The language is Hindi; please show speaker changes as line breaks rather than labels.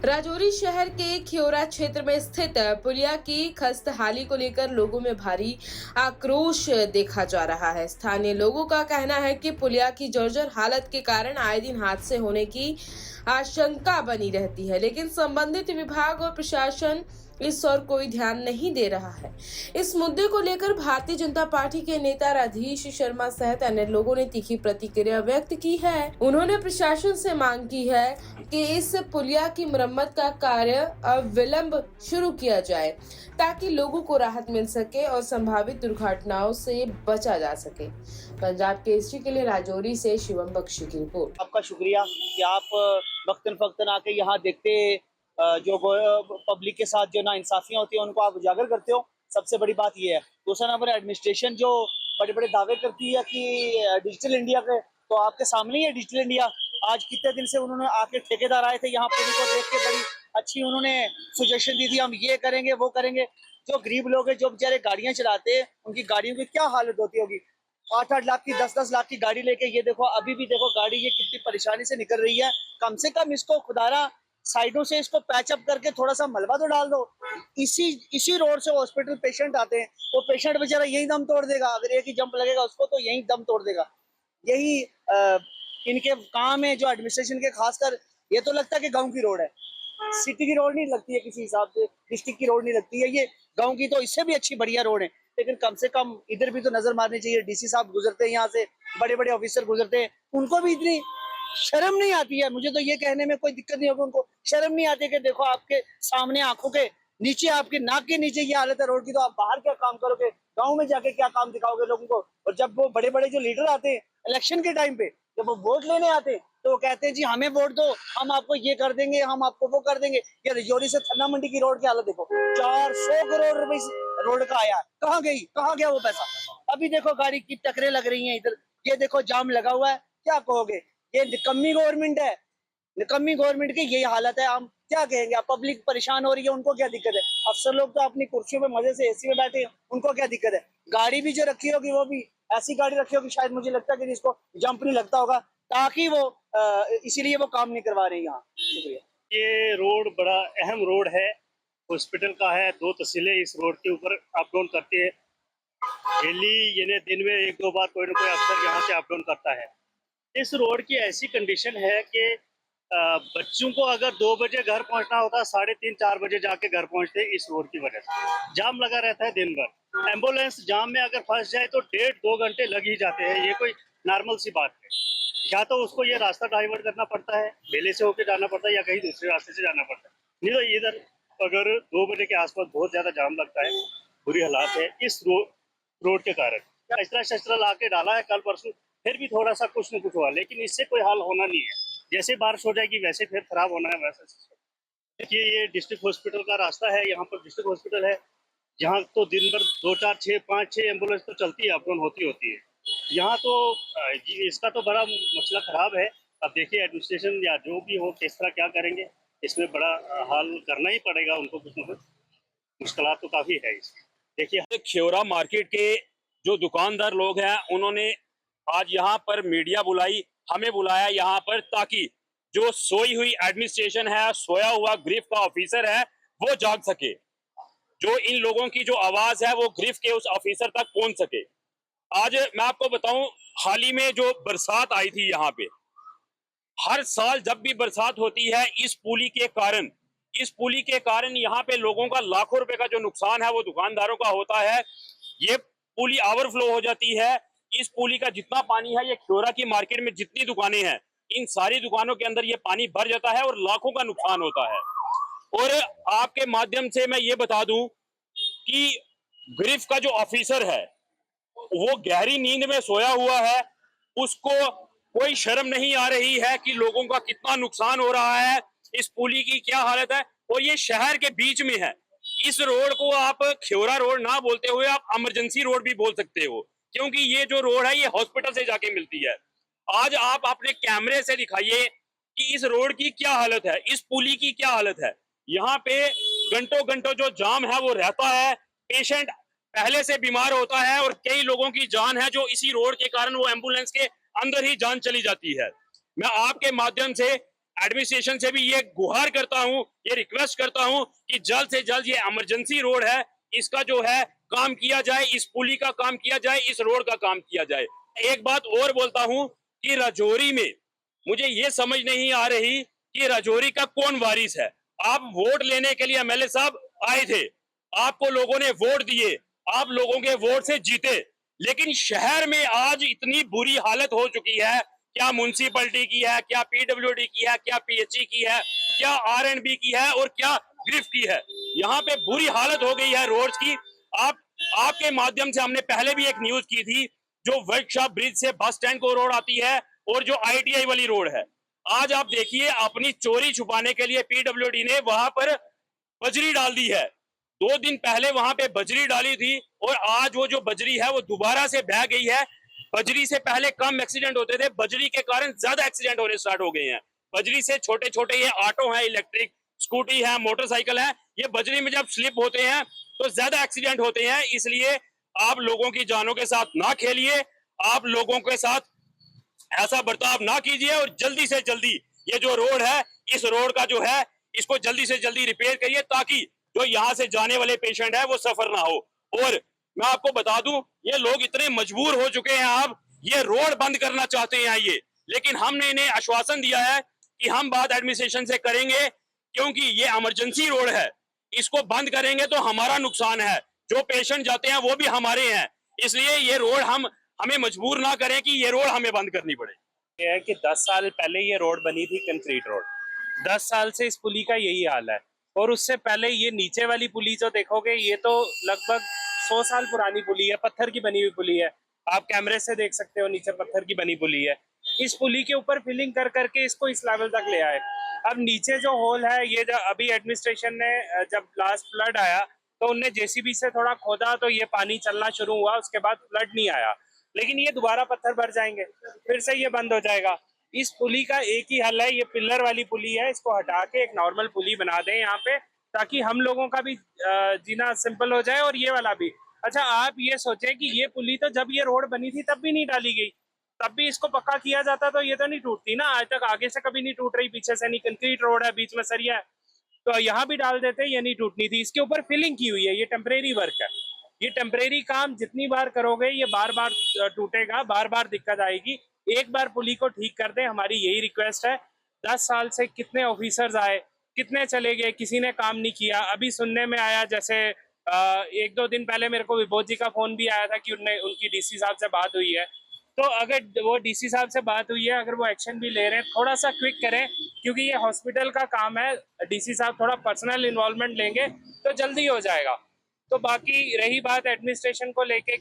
राजौरी शहर के खियोरा क्षेत्र में स्थित पुलिया की खस्ताहाली को लेकर लोगों में भारी आक्रोश देखा जा रहा है। स्थानीय लोगों का कहना है कि पुलिया की जर्जर हालत के कारण आए दिन हादसे होने की आशंका बनी रहती है, लेकिन संबंधित विभाग और प्रशासन इस ओर कोई ध्यान नहीं दे रहा है। इस मुद्दे को लेकर भारतीय जनता पार्टी के नेता राधेश शर्मा सहित अन्य लोगों ने तीखी प्रतिक्रिया व्यक्त की है। उन्होंने प्रशासन से मांग की है कि इस पुलिया की मरम्मत का कार्य अविलंब शुरू किया जाए ताकि लोगों को राहत मिल सके और संभावित दुर्घटनाओं से बचा जा सके। पंजाब केसरी के लिए राजौरी से शिवम बख्शी की रिपोर्ट।
आपका शुक्रिया कि आप वक्तन फक्तन आके यहाँ देखते जो पब्लिक के साथ जो नाइंसाफियाँ होती है उनको आप उजागर करते हो। सबसे बड़ी बात ये है। दूसरा नंबर, एडमिनिस्ट्रेशन जो बड़े बड़े दावे करती है कि डिजिटल इंडिया के, तो आपके सामने ही है डिजिटल इंडिया। आज कितने दिन से उन्होंने आके ठेकेदार आए थे यहाँ पुलिस को देख के बड़ी अच्छी उन्होंने सजेशन दी थी, हम ये करेंगे वो करेंगे। जो गरीब लोग हैं, जो बेचारे गाड़ियां चलाते हैं, उनकी गाड़ियों की क्या हालत होती होगी। 8-8 लाख की 10-10 लाख की गाड़ी लेके ये देखो, अभी भी देखो गाड़ी ये कितनी परेशानी से निकल रही है। कम से कम इसको खुदारा साइडों से इसको पैचअप करके थोड़ा सा मलबा तो डाल दो। इसी रोड से हॉस्पिटल पेशेंट आते हैं, वो पेशेंट बेचारा यही दम तोड़ देगा। अगर एक ही जंप लगेगा उसको तो यही दम तोड़ देगा। यही इनके काम है जो एडमिनिस्ट्रेशन के, खासकर ये तो लगता है कि गांव की रोड है, सिटी की रोड नहीं लगती है, किसी हिसाब से डिस्ट्रिक्ट की रोड नहीं लगती है। ये गांव की तो इससे भी अच्छी बढ़िया रोड है, लेकिन कम से कम इधर भी तो नजर मारनी चाहिए। डीसी साहब गुजरते हैं यहाँ से, बड़े बड़े ऑफिसर गुजरते हैं, उनको भी इतनी शर्म नहीं आती है। मुझे तो ये कहने में कोई दिक्कत नहीं होगी, उनको शर्म नहीं आती कि देखो आपके सामने आंखों के नीचे, आपके नाक के नीचे ये हालत है रोड की, तो आप बाहर क्या काम करोगे, गाँव में जाके क्या काम दिखाओगे लोगों को। और जब वो बड़े बड़े जो लीडर आते हैं इलेक्शन के टाइम पे, जब वो वोट लेने आते हैं, तो वो कहते हैं जी हमें वोट दो, हम आपको ये कर देंगे, हम आपको वो कर देंगे। ये रजौरी से थन्ना मंडी की रोड की हालत देखो, 400 करोड़ रुपए रोड का आया, कहाँ गया वो पैसा। अभी देखो गाड़ी की टकरे लग रही हैं इधर, ये देखो जाम लगा हुआ है। क्या कहोगे, ये निकम्मी गवर्नमेंट है, निकम्मी गवर्नमेंट की यही हालत है। हम क्या कहेंगे, आप पब्लिक परेशान हो रही है, उनको क्या दिक्कत है। अफसर लोग तो अपनी कुर्सियों पे मजे से एसी में बैठे हैं, उनको क्या दिक्कत है। गाड़ी भी जो रखी होगी वो भी ऐसी गाड़ी रखी होगी, शायद मुझे लगता है कि जिसको जंप नहीं लगता होगा, ताकि वो इसीलिए वो काम नहीं करवा रहे यहाँ। शुक्रिया।
ये रोड बड़ा अहम रोड है, हॉस्पिटल का है। 2 तहसीलें इस रोड के ऊपर अप डाउन करती है डेली, यानी दिन में 1-2 बार कोई ना कोई अफसर यहाँ से अप डाउन करता है। इस रोड की ऐसी कंडीशन है कि बच्चों को अगर 2 बजे घर पहुंचना होता है, 3:30-4 बजे जाके घर पहुंचते इस रोड की वजह से। जाम लगा रहता है दिन भर। एम्बुलेंस जाम में अगर फंस जाए तो 1.5-2 घंटे लग ही जाते हैं। ये कोई नॉर्मल सी बात है। या तो उसको ये रास्ता डाइवर्ट करना पड़ता है, बेले से होकर जाना पड़ता है, या कहीं दूसरे रास्ते से जाना पड़ता है। नहीं तो इधर अगर 2 बजे के आसपास बहुत ज्यादा जाम लगता है, बुरी हालात है इस रोड के कारण। कचरा शचरा ला के डाला है कल परसों, फिर भी थोड़ा सा कुछ न कुछ हुआ, लेकिन इससे कोई हाल होना नहीं है। जैसे बारिश हो जाएगी वैसे फिर खराब होना है वैसे। देखिए ये डिस्ट्रिक्ट हॉस्पिटल का रास्ता है, यहाँ पर डिस्ट्रिक्ट हॉस्पिटल है, यहाँ तो दिन भर 2-4-6-5-6 एम्बुलेंस तो चलती है, अप डाउन होती है। यहाँ तो इसका तो बड़ा मसला खराब है। अब देखिए एडमिनिस्ट्रेशन या जो भी हो किस तरह क्या करेंगे, इसमें बड़ा हाल करना ही पड़ेगा उनको, कुछ न कुछ मुश्किल तो काफी है इसमें। देखिए
खियोरा मार्केट के जो दुकानदार लोग हैं उन्होंने आज यहाँ पर मीडिया बुलाई, हमें बुलाया यहाँ पर, ताकि जो सोई हुई एडमिनिस्ट्रेशन है, सोया हुआ गिरफ्त का ऑफिसर है, वो जाग सके। जो इन लोगों की जो आवाज है वो गिरफ्त के उस ऑफिसर तक पहुंच सके। आज मैं आपको बताऊं, हाल ही में जो बरसात आई थी यहाँ पे, हर साल जब भी बरसात होती है इस पुली के कारण यहाँ पे लोगों का लाखों रुपए का जो नुकसान है वो दुकानदारों का होता है। ये पुली ओवरफ्लो हो जाती है। इस पुली का जितना पानी है, ये खियोरा की मार्केट में जितनी दुकानें हैं, इन सारी दुकानों के अंदर ये पानी भर जाता है और लाखों का नुकसान होता है। और आपके माध्यम से मैं ये बता दूं कि गिरफ्त का जो ऑफिसर है वो गहरी नींद में सोया हुआ है, उसको कोई शर्म नहीं आ रही है कि लोगों का कितना नुकसान हो रहा है, इस पुली की क्या हालत है। और ये शहर के बीच में है। इस रोड को आप खियोरा रोड ना बोलते हुए आप इमरजेंसी रोड भी बोल सकते हो, क्योंकि ये जो रोड है ये हॉस्पिटल से जाके मिलती है। आज आप अपने कैमरे से दिखाइए कि इस रोड की क्या हालत है, इस पुली की क्या हालत है। यहाँ पे घंटों घंटों जो जाम है वो रहता है, पेशेंट पहले से बीमार होता है और कई लोगों की जान है जो इसी रोड के कारण वो एम्बुलेंस के अंदर ही जान चली जाती है। मैं आपके माध्यम से एडमिनिस्ट्रेशन से भी ये गुहार करता हूं, ये रिक्वेस्ट करता हूं कि जल्द से जल्द ये इमरजेंसी रोड है, इसका जो है काम किया जाए, इस पुली का काम किया जाए, इस रोड का काम किया जाए। एक बात और बोलता हूं कि राजौरी में मुझे ये समझ नहीं आ रही कि राजौरी का कौन वारिस है। आप वोट लेने के लिए एमएलए साहब आए थे, आपको लोगों ने वोट दिए, आप लोगों के वोट से जीते, लेकिन शहर में आज इतनी बुरी हालत हो चुकी है, क्या म्युनिसिपैलिटी की है, क्या पीडब्ल्यूडी की है, क्या पीएचई की है, क्या आरएनबी की है और क्या ग्रिफ की है। यहाँ पे बुरी हालत हो गई है रोड्स की। आपके माध्यम से हमने पहले भी एक न्यूज की थी, जो वर्कशॉप ब्रिज से बस स्टैंड को रोड आती है और जो आईटीआई वाली रोड है। आज आप देखिए, अपनी चोरी छुपाने के लिए पीडब्ल्यूडी ने वहां पर बजरी डाल दी है। 2 दिन पहले वहां पे बजरी डाली थी और आज वो जो बजरी है वो दोबारा से बह गई है। बजरी से पहले कम एक्सीडेंट होते थे, बजरी के कारण ज्यादा एक्सीडेंट होने स्टार्ट हो गए हैं। बजरी से छोटे छोटे ये ऑटो है, इलेक्ट्रिक स्कूटी है, मोटरसाइकिल है, ये बजरी में जब स्लिप होते हैं तो ज्यादा एक्सीडेंट होते हैं। इसलिए आप लोगों की जानों के साथ ना खेलिए, आप लोगों के साथ ऐसा बर्ताव ना कीजिए और जल्दी से जल्दी ये जो रोड है, इस रोड का जो है इसको जल्दी से जल्दी रिपेयर करिए, ताकि जो यहाँ से जाने वाले पेशेंट है वो सफर ना हो। और मैं आपको बता दूं, ये लोग इतने मजबूर हो चुके हैं, अब ये रोड बंद करना चाहते हैं ये, लेकिन हमने इन्हें आश्वासन दिया है कि हम बात एडमिनिस्ट्रेशन से करेंगे, क्योंकि ये इमरजेंसी रोड है, इसको बंद करेंगे तो हमारा नुकसान है, जो पेशेंट जाते हैं वो भी हमारे हैं। इसलिए ये रोड हमें मजबूर ना करें कि ये रोड हमें बंद करनी पड़े।
ये है कि 10 साल पहले ये रोड बनी थी, कंक्रीट रोड। 10 साल से इस पुली का यही हाल है। और उससे पहले ये नीचे वाली पुली जो देखोगे, ये तो लगभग 100 साल पुरानी पुली है, पत्थर की बनी हुई पुली है। आप कैमरे से देख सकते हो, नीचे पत्थर की बनी पुली है। इस पुली के ऊपर फिलिंग कर करके इसको इस लेवल तक ले आए। अब नीचे जो होल है, ये जो अभी एडमिनिस्ट्रेशन ने जब लास्ट फ्लड आया तो उनने जेसीबी से थोड़ा खोदा तो ये पानी चलना शुरू हुआ, उसके बाद फ्लड नहीं आया। लेकिन ये दोबारा पत्थर भर जाएंगे, फिर से ये बंद हो जाएगा। इस पुली का एक ही हल है, ये पिलर वाली पुली है, इसको हटा के एक नॉर्मल पुली बना दें यहाँ पे, ताकि हम लोगों का भी जीना सिंपल हो जाए और ये वाला भी। अच्छा, आप ये सोचें कि ये पुली तो जब ये रोड बनी थी तब भी नहीं डाली गई, तब भी इसको पक्का किया जाता तो ये तो नहीं टूटती ना। आज तक आगे से कभी नहीं टूट रही, पीछे से नहीं, कंक्रीट रोड है, बीच में सरिया है, तो यहाँ भी डाल देते, ये नहीं टूटनी थी। इसके ऊपर फिलिंग की हुई है, ये टेम्परेरी वर्क है। ये टेम्परेरी काम जितनी बार करोगे ये बार बार टूटेगा, बार बार दिक्कत आएगी। एक बार पुली को ठीक कर दे, हमारी यही रिक्वेस्ट है। 10 साल से कितने ऑफिसर्स आए, कितने चले गए, किसी ने काम नहीं किया। अभी सुनने में आया, जैसे 1-2 दिन पहले मेरे को विभोद जी का फोन भी आया था कि उनकी डीसी साहब से बात हुई है। तो अगर वो डीसी साहब से बात हुई है, अगर वो एक्शन भी ले रहे हैं, थोड़ा सा क्विक करें, क्योंकि ये हॉस्पिटल का काम है। डीसी साहब थोड़ा पर्सनल इन्वॉल्वमेंट लेंगे तो जल्दी हो जाएगा। तो बाकी रही बात एडमिनिस्ट्रेशन को लेके